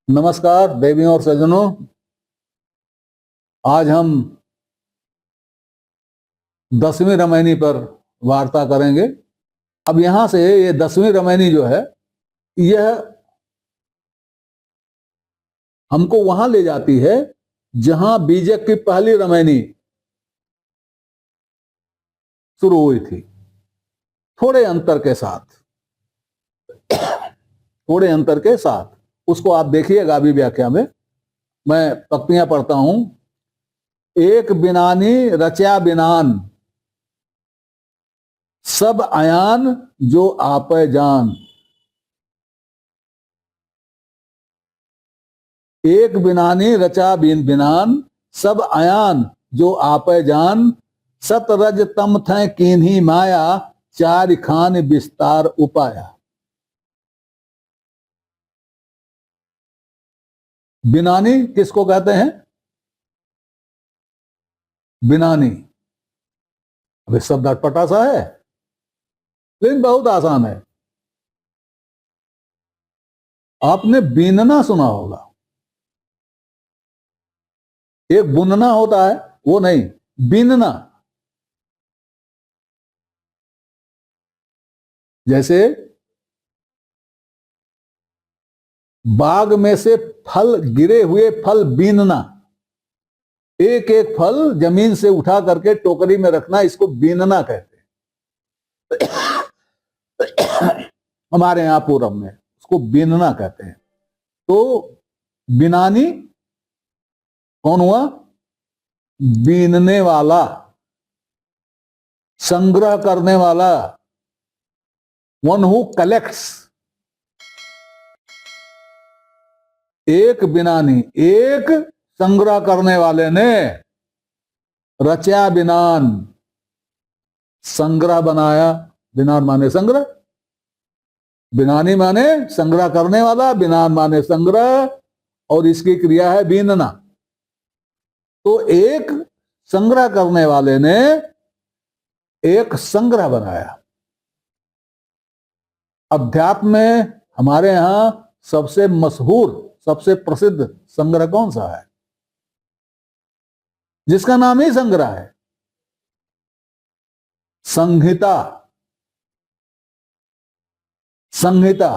नमस्कार देवियों और सज्जनों। आज हम 10वीं रामायणी पर वार्ता करेंगे। अब यहां से ये 10वीं रामायणी जो है यह हमको वहां ले जाती है जहां बीजक की पहली रामायणी शुरू हुई थी, थोड़े अंतर के साथ। थोड़े अंतर के साथ उसको आप देखिएगा अभी व्याख्या में। मैं पंक्तियां पढ़ता हूं। एक बिनानी रचा बिनान, सब अयान जो आपे जान। एक बिनानी रचा बिनान, सब अयान जो आपे जान। सतरज तम थे कीन्ही माया, चार खान विस्तार उपाया। बिनानी किसको कहते हैं? बिनानी। अभी शब्द अटपटा सा है लेकिन बहुत आसान है। आपने बीनना सुना होगा। एक बुनना होता है, वो नहीं, बीनना। जैसे बाग में से फल, गिरे हुए फल बीनना, एक एक फल जमीन से उठा करके टोकरी में रखना, इसको बीनना कहते हैं। हमारे यहां पूरब में उसको बीनना कहते हैं। तो बिनानी कौन हुआ? बीनने वाला, संग्रह करने वाला, वन हु कलेक्ट्स। एक बिनानी, एक संग्रह करने वाले ने रचा बिनान, संग्रह बनाया। बिनान माने संग्रह, बिनानी माने संग्रह करने वाला, बिनान माने संग्रह, और इसकी क्रिया है बीनना। तो एक संग्रह करने वाले ने एक संग्रह बनाया। अध्यात्म में हमारे यहां सबसे मशहूर, सबसे प्रसिद्ध संग्रह कौन सा है? जिसका नाम ही संग्रह है, संहिता। संहिता,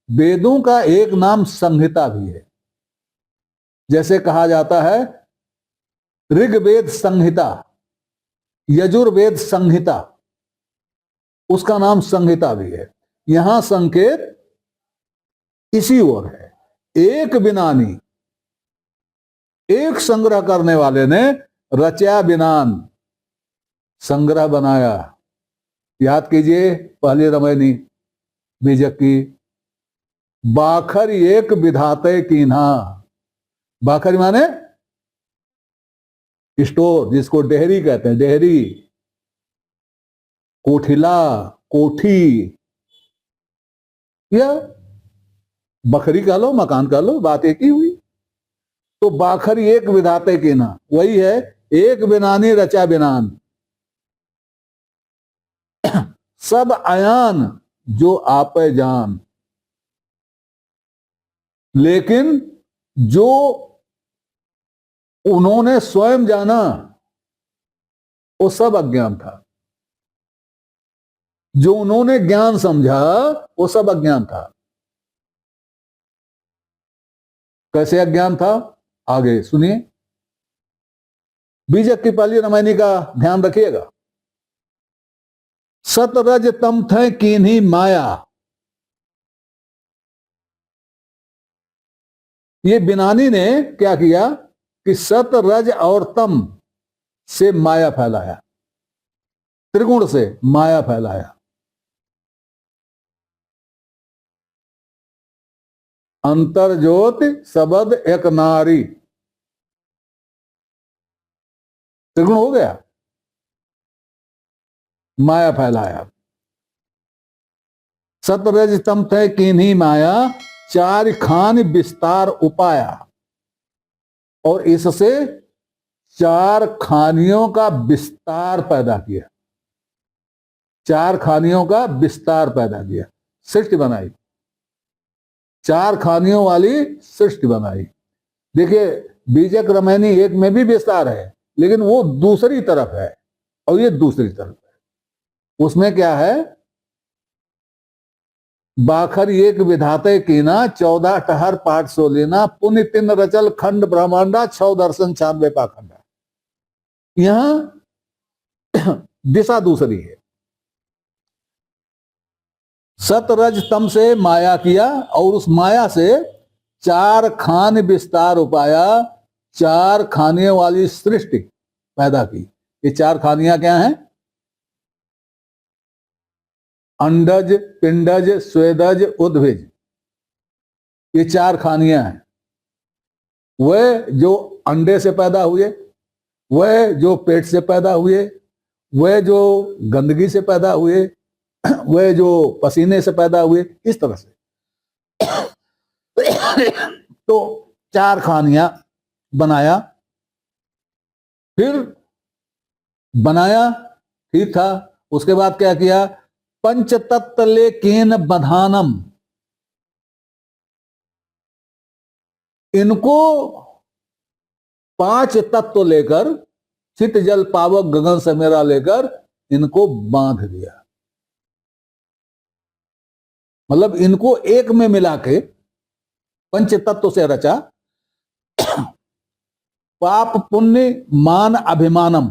वेदों का एक नाम संहिता भी है। जैसे कहा जाता है ऋग्वेद संहिता, यजुर्वेद संहिता, उसका नाम संहिता भी है। यहां संकेत इसी ओर है। एक बिनानी, एक संग्रह करने वाले ने रचा बिनान, संग्रह बनाया। याद कीजिए पहली रामायणी बीजक की। बाखर एक विधाते कीन्हा। बाखर माने स्टोर, जिसको डेहरी कहते हैं, डेहरी, कोठिला, कोठी, या बखरी कह लो, मकान कह लो, बात एक ही हुई। तो बाखर एक विधाते कीन्हा, वही है एक बिनानी रचा बिनान। सब अयान जो आपे जान। लेकिन जो उन्होंने स्वयं जाना वो सब अज्ञान था। जो उन्होंने ज्ञान समझा वो सब अज्ञान था। कैसे अज्ञान था? आगे सुनिए। बीजक की पहली रामायणी का ध्यान रखिएगा। सतरज तम थे कीन्ही माया। ये बिनानी ने क्या किया कि सत, रज और तम से माया फैलाया, त्रिगुण से माया फैलाया। अंतर्ज्योति सबद एक नारी, त्रिगुण हो गया, माया फैलाया। सतरज तम थे कीन्ही माया, चार खान विस्तार उपाया। और इससे चार खानियों का विस्तार पैदा किया। चार खानियों का विस्तार पैदा किया, सृष्टि बनाई। चार खानियों वाली सृष्टि बनाई। देखिए बीजक रमैनी एक में भी विस्तार है, लेकिन वो दूसरी तरफ है और ये दूसरी तरफ है। उसमें क्या है, बाखर एक विधाते कीना 14 टहर पाठ सो लेना, पुण्य तिन रचल खंड ब्रह्मांडा 6 दर्शन 96 पाखंडा। यहां दिशा दूसरी है। सतरज तम से माया किया और उस माया से चार खान विस्तार उपाया, चार खाने वाली सृष्टि पैदा की। ये चार खानियां क्या हैं? अंडज, पिंडज, स्वेदज, उद्भिज। ये चार खानियां हैं। वह जो अंडे से पैदा हुए, वह जो पेट से पैदा हुए, वह जो गंदगी से पैदा हुए, वह जो पसीने से पैदा हुए, इस तरह से। तो चार खानियां बनाया, फिर बनाया ठीक था। उसके बाद क्या किया? पंच तत्तले केन बधानम, इनको पांच तत्व लेकर, चित जल पावक गगन समेरा लेकर इनको बांध दिया। मतलब इनको एक में मिला के पंच तत्व से रचा। पाप पुण्य मान अभिमानम,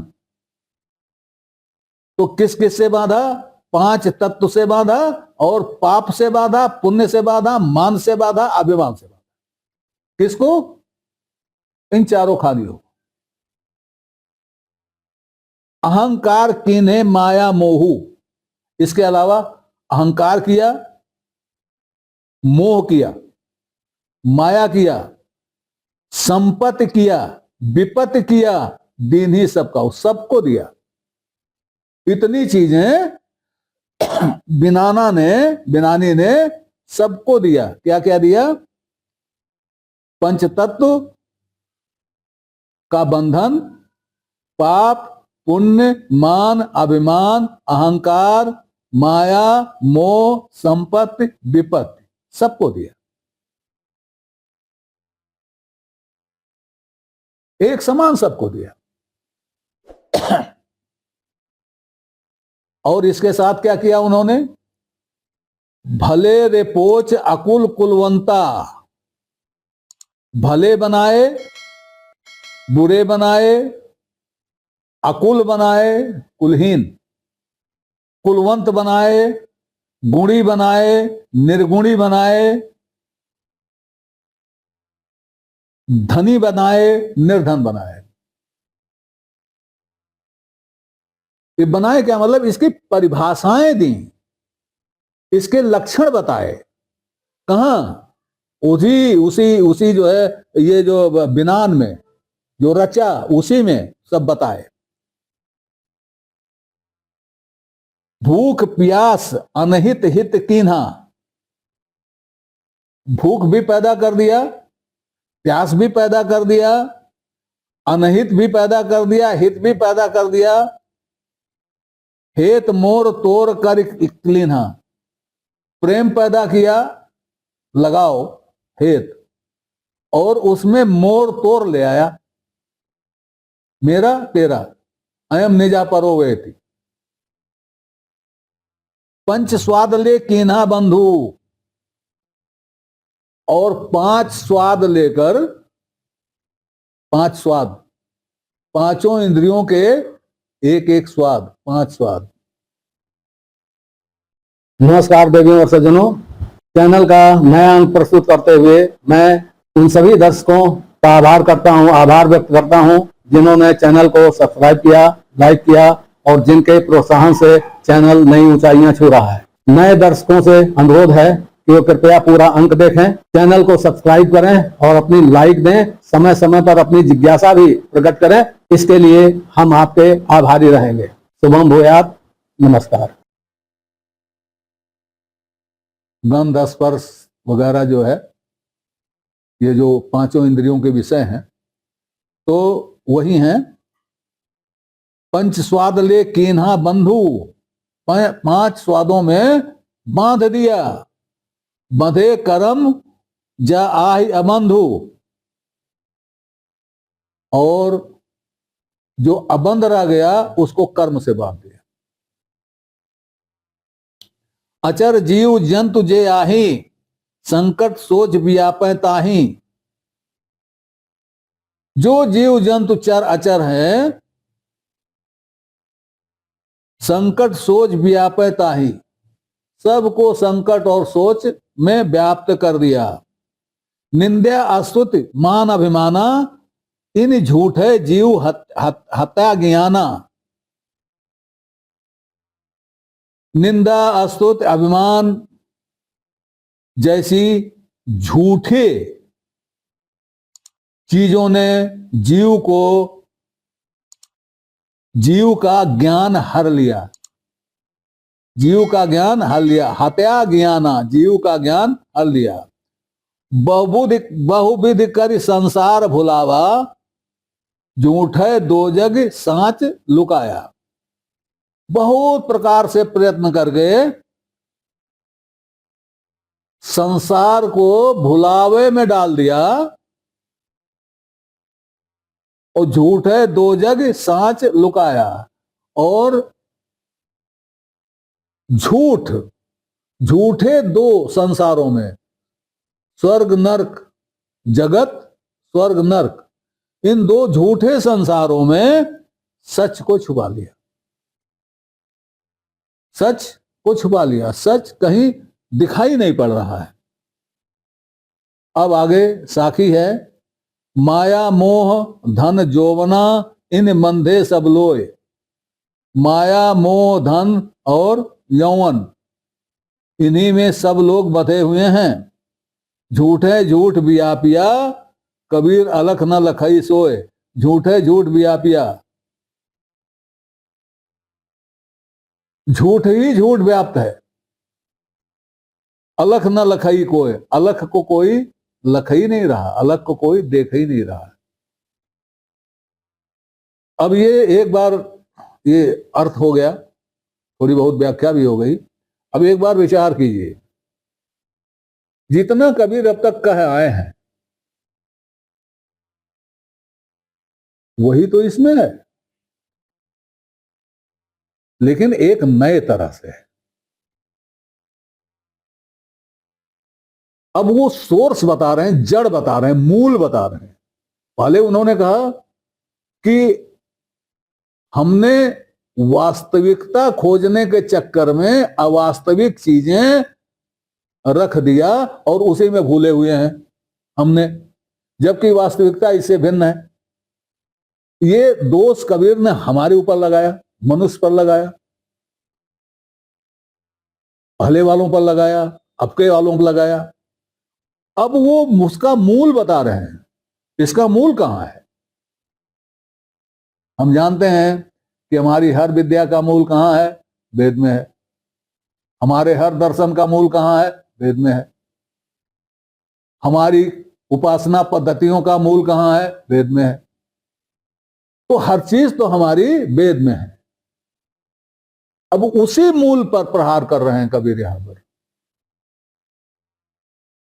तो किस किस से बांधा? पांच तत्व से बांधा, और पाप से बांधा, पुण्य से बांधा, मान से बांधा, अभिमान से बांधा। किसको? इन चारों खानियों। अहंकार कीन्हे माया मोहू, इसके अलावा अहंकार किया, मोह किया, माया किया, संपत्ति किया, विपत्ति किया, दीन ही सबका, सबको दिया। इतनी चीजें बिनानी ने सबको दिया। क्या क्या दिया? पंच तत्व का बंधन, पाप पुण्य मान अभिमान अहंकार माया मोह संपत्ति विपत्ति, सबको दिया। एक समान सबको दिया। और इसके साथ क्या किया उन्होंने? भले रेपोच अकुल कुलवंता, भले बनाए, बुरे बनाए, अकुल बनाए, कुलहीन, कुलवंत बनाए, गुणी बनाए, निर्गुणी बनाए, धनी बनाए, निर्धन बनाए। ये बनाए क्या मतलब? इसकी परिभाषाएं दी, इसके लक्षण बताए। कहां? उसी जो है, ये जो बिनान में जो रचा, उसी में सब बताए। भूख प्यास अनहित हित कीन्हा, भूख भी पैदा कर दिया, प्यास भी पैदा कर दिया, अनहित भी पैदा कर दिया, हित भी पैदा कर दिया। हेत मोर तोर कर क्लीन्हा, प्रेम पैदा किया, लगाओ हेत, और उसमें मोर तोर ले आया, मेरा तेरा, अयम निजा परो वेति। पंच स्वाद ले कीन्हा बंधु, और पांच स्वाद लेकर, पांच स्वाद, पांचों इंद्रियों के एक एक स्वाद, पांच स्वाद। नमस्कार देवियों और सज्जनों, चैनल का नया अंक प्रस्तुत करते हुए मैं उन सभी दर्शकों का आभार व्यक्त करता हूं जिन्होंने चैनल को सब्सक्राइब किया, लाइक किया, और जिनके प्रोत्साहन से चैनल नई ऊंचाइयां छू रहा है। नए दर्शकों से अनुरोध है कि वो कृपया पूरा अंक देखें, चैनल को सब्सक्राइब करें और अपनी लाइक दें, समय समय पर अपनी जिज्ञासा भी प्रकट करें। इसके लिए हम आपके आभारी रहेंगे। शुभम भूयात। नमस्कार। गंध स्पर्श वगैरह जो है, ये जो पांचों इंद्रियों के विषय हैं, तो वही हैं। पंच स्वाद ले कीन्हा बंधु, पांच स्वादों में बांध दिया। बंधे कर्म जा आहि अबंधु, और जो अबंध रह गया उसको कर्म से बांध दिया। अचर जीव जंतु जे आही, संकट सोच व्यापै ताही। जो जीव जंतु चर अचर है, संकट सोच व्यापै ताही, सबको संकट और सोच में व्याप्त कर दिया। निंदा अस्तुति मान अभिमाना, इन झूठे जीव हत्या ज्ञाना। निंदा अस्तुति अभिमान जैसी झूठे चीजों ने जीव का ज्ञान हर लिया, जीव का ज्ञान हर लिया। हत्या ज्ञाना, जीव का ज्ञान हर लिया। बहुविध कर संसार भुलावा, झूठे दो जग सांच लुकाया। बहुत प्रकार से प्रयत्न करके संसार को भुलावे में डाल दिया, और झूठे दो जग सांच लुकाया। और झूठे दो संसारों में, स्वर्ग नरक, जगत स्वर्ग नरक, इन दो झूठे संसारों में सच को छुपा लिया, सच को छुपा लिया। सच कहीं दिखाई नहीं पड़ रहा है। अब आगे साखी है, माया मोह धन जोवना, इन मंधे सब लोय। माया मोह धन और यौवन, इन्हीं में सब लोग बंधे हुए हैं। झूठे झूठ व्यापिया, कबीर अलख न लखई सोए। झूठे झूठ व्यापिया, झूठ ही झूठ व्याप्त है। अलख न लखई कोई, अलख को कोई लख ही नहीं रहा, अलख को कोई देख ही नहीं रहा। अब ये एक बार ये अर्थ हो गया, थोड़ी बहुत व्याख्या भी हो गई। अब एक बार विचार कीजिए, जितना कबीर अब तक कह आए हैं वही तो इसमें है, लेकिन एक नए तरह से है। अब वो सोर्स बता रहे हैं, जड़ बता रहे हैं, मूल बता रहे हैं। पहले उन्होंने कहा कि हमने वास्तविकता खोजने के चक्कर में अवास्तविक चीजें रख दिया और उसी में भूले हुए हैं हमने, जबकि वास्तविकता इससे भिन्न है। ये दोष कबीर ने हमारे ऊपर लगाया, मनुष्य पर लगाया, पहले वालों पर लगाया, अब के वालों पर लगाया। अब वो उसका मूल बता रहे हैं। इसका मूल कहां है? हम जानते हैं कि हमारी हर विद्या का मूल कहां है? वेद में है। हमारे हर दर्शन का मूल कहां है? वेद में है। हमारी उपासना पद्धतियों का मूल कहां है? वेद में है। तो हर चीज तो हमारी वेद में है। अब उसी मूल पर प्रहार कर रहे हैं कबीर यहां पर।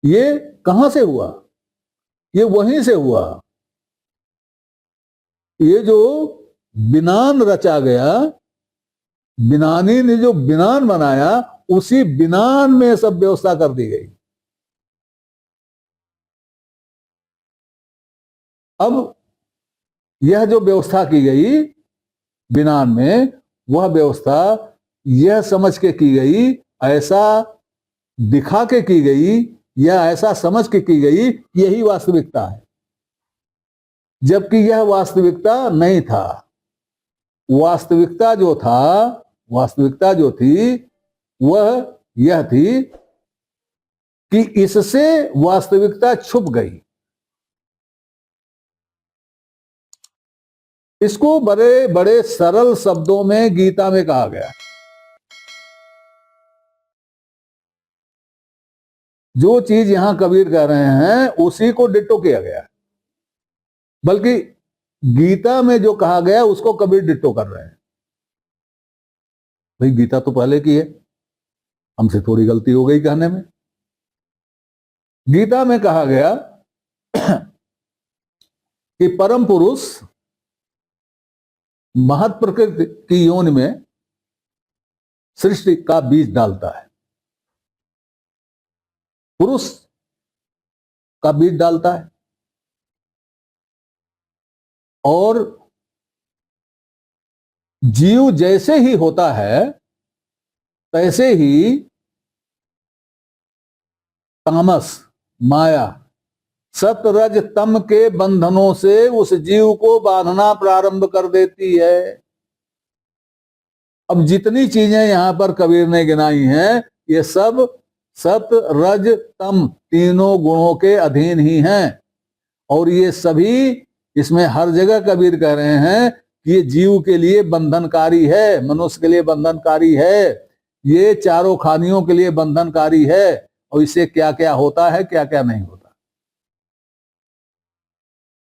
ये कहां से हुआ? ये वहीं से हुआ। ये जो बिनान रचा गया, बिनानी ने जो बिनान बनाया, उसी बिनान में सब व्यवस्था कर दी गई। अब यह जो व्यवस्था की गई बिनान में, वह व्यवस्था यह समझ के की गई, ऐसा दिखा के की गई, या ऐसा समझ के की गई, यही वास्तविकता है, जबकि यह वास्तविकता नहीं था। वास्तविकता जो था, वास्तविकता जो थी, वह यह थी कि इससे वास्तविकता छुप गई। इसको बड़े बड़े सरल शब्दों में गीता में कहा गया। जो चीज यहां कबीर कह रहे हैं उसी को डिट्टो किया गया, बल्कि गीता में जो कहा गया उसको कबीर डिट्टो कर रहे हैं। भाई गीता तो पहले की है, हमसे थोड़ी गलती हो गई कहने में। गीता में कहा गया कि परम पुरुष महत प्रकृति की योनि में सृष्टि का बीज डालता है, पुरुष का बीज डालता है, और जीव जैसे ही होता है तैसे ही तामस, माया, सत रज तम के बंधनों से उस जीव को बांधना प्रारंभ कर देती है। अब जितनी चीजें यहां पर कबीर ने गिनाई हैं, ये सब सत रज तम तीनों गुणों के अधीन ही हैं, और ये सभी, इसमें हर जगह कबीर कह रहे हैं कि ये जीव के लिए बंधनकारी है, मनुष्य के लिए बंधनकारी है, ये चारों खानियों के लिए बंधनकारी है, और इससे क्या क्या होता है, क्या क्या नहीं होता।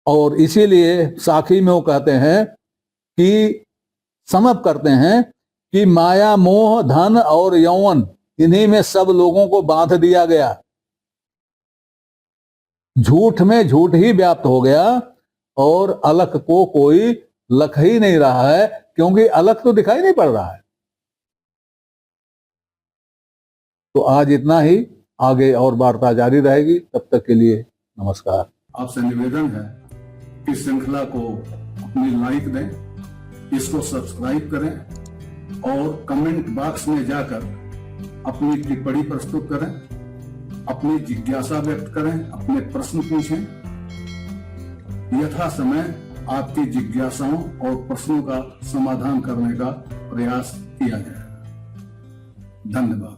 और इसीलिए साखी में वो कहते हैं कि समअप करते हैं कि माया, मोह, धन और यौवन, इन्हीं में सब लोगों को बांध दिया गया। झूठ में झूठ ही व्याप्त हो गया, और अलख को कोई लख ही नहीं रहा है, क्योंकि अलख तो दिखाई नहीं पड़ रहा है। तो आज इतना ही, आगे और वार्ता जारी रहेगी। तब तक के लिए नमस्कार। आपसे निवेदन है कि श्रृंखला को अपनी लाइक दें, इसको सब्सक्राइब करें, और कमेंट बॉक्स में जाकर अपनी टिप्पणी प्रस्तुत करें, अपनी जिज्ञासा व्यक्त करें, अपने प्रश्न पूछें। यथा समय आपकी जिज्ञासाओं और प्रश्नों का समाधान करने का प्रयास किया जाए। धन्यवाद।